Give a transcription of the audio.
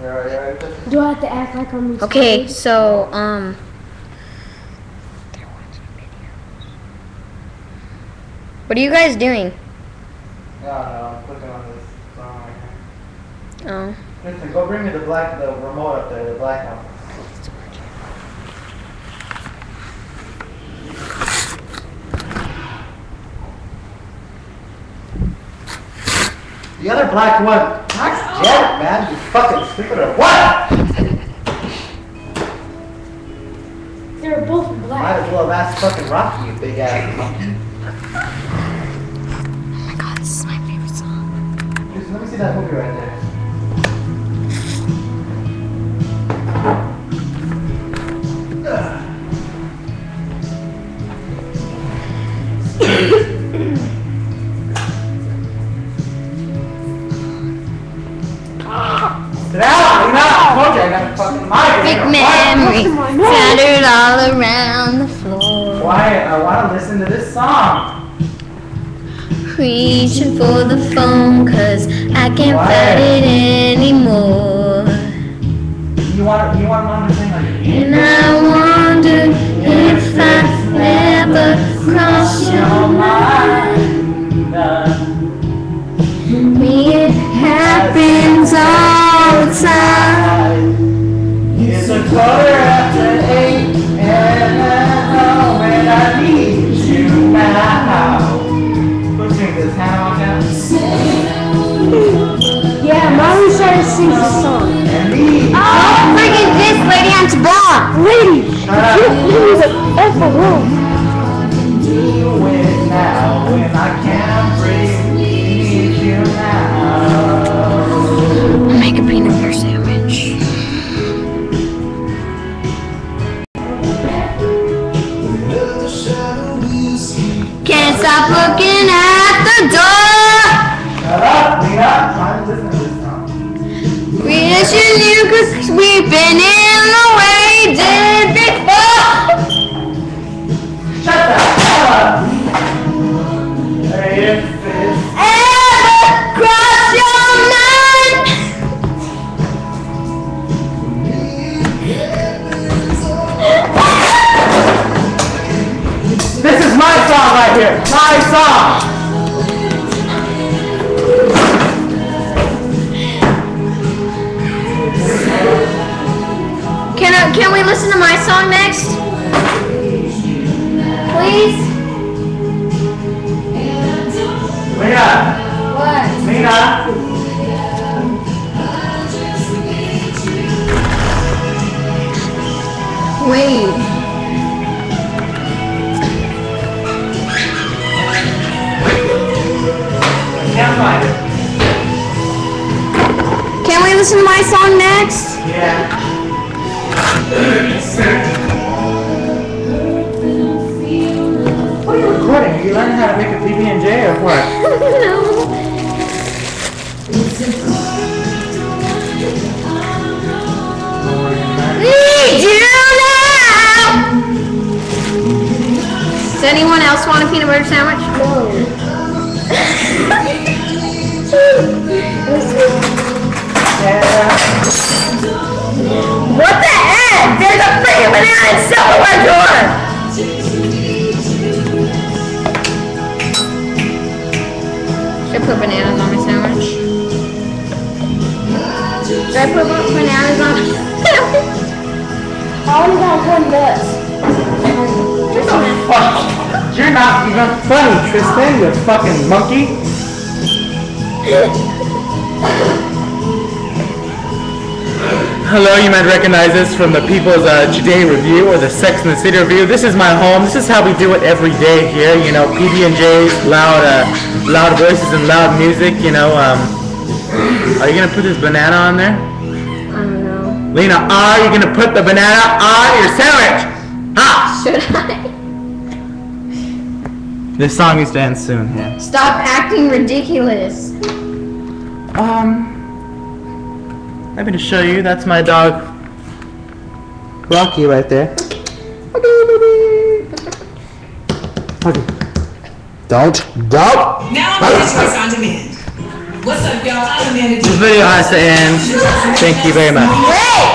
Do I have to act like I'm retarded? Okay, so, what are you guys doing? No, I'm clicking on this song right here. Oh. Listen, go bring me the remote up there, the black one. The other black one. Nice jet, man. You fucking stupid or what? They're both black. Might as well have asked fucking Rocky, you big ass monkey. Oh my god, this is my favorite song. Let me see that movie right there. Sit down! I told you I got a fucking migraine. Big memory scattered all around the floor. Why? I want to listen to this song. Reaching for the phone cause I can't fight it anymore. You want mom to sing like And I wonder if I've never crossed your mind. It happens all the time. It's a 8:15 and I'm home and I need you now. Who sings this? Hannah Montana? Yeah, Mommy started singing the song. And me. Oh, freaking this lady on Tabon! Lady, Shut up. you was an awful room. Do it now when I can't breathe. Need you now. Make a peanut butter sandwich. Can't stop looking at the door. Shut up, Lena. I'm listening to this song. Wish you knew cause we've been in the way did before. Shut the hell up. Hey, if it's Ever cross your mind? This is my song right here. My song. Can we listen to my song next? Please? Lena. What? Lena. Wait. Can't find it. Can we listen to my song next? Yeah. What are you recording? Are you learning how to make a PB&J or what? No. Need you now. Does anyone else want a peanut butter sandwich? No. Yeah. What the heck? There's a freaking banana and stuff at my door. Should I put bananas on my sandwich? Should I put bananas on my sandwich? I only got one nut. Fuck. You're not even funny, Tristan, you fucking monkey. Hello, you might recognize this from the People's Today review or the Sex and the City review. This is my home. This is how we do it every day here. You know, PB&Js, loud voices and loud music. You know, are you gonna put this banana on there? I don't know. Lena, are you gonna put the banana on your sandwich? Ah! Should I? This song needs to end soon. Yeah. Stop acting ridiculous. Happy to show you. That's my dog, Rocky, right there. Okay. Don't. Now on Choice on Demand. What's up, y'all? I'm Amanda. This video has to end. Thank you very much. Great!